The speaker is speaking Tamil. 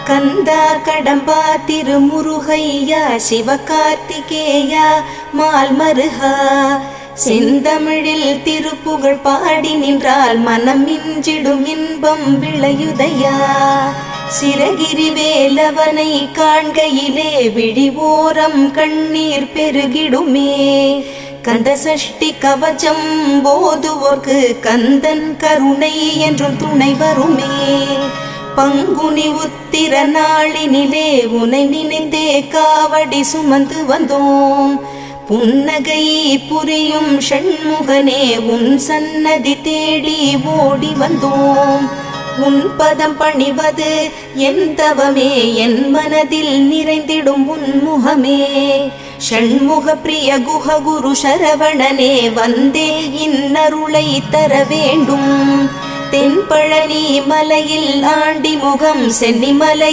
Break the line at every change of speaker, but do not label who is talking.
கந்தா கடம்பா திருமுருகையா சிவகார்த்திகேயா மால்மருகா செந்தமிழில் திருப்புகழ் பாடி நின்றால் மனம் மிஞ்சிடும் இன்பம் விளையுதையா. சிரகிரி வேலவனை காண்கையிலே விழி ஓரம் கண்ணீர் பெருகிடுமே. கந்த சஷ்டி கவச்சம் போதுவோர்க்கு கந்தன் கருணை என்றும் துணை வருமே. பங்குனி உத்திர நாளினிலே உனை நினைந்தே காவடி சுமந்து வந்தோம். புன்னகை புரியும் ஷண்முகனே உன் சன்னதி தேடி ஓடி வந்தோம். உன் பதம் பணிவது என் தவமே, என் மனதில் நிறைந்திடும் உன் முகமே. ஷண்முக பிரிய குஹ குரு சரவணனே வந்தே இன்னருளை தர வேண்டும். தென்பழனி மலையில் ஆண்டி முகம் சென்னிமலை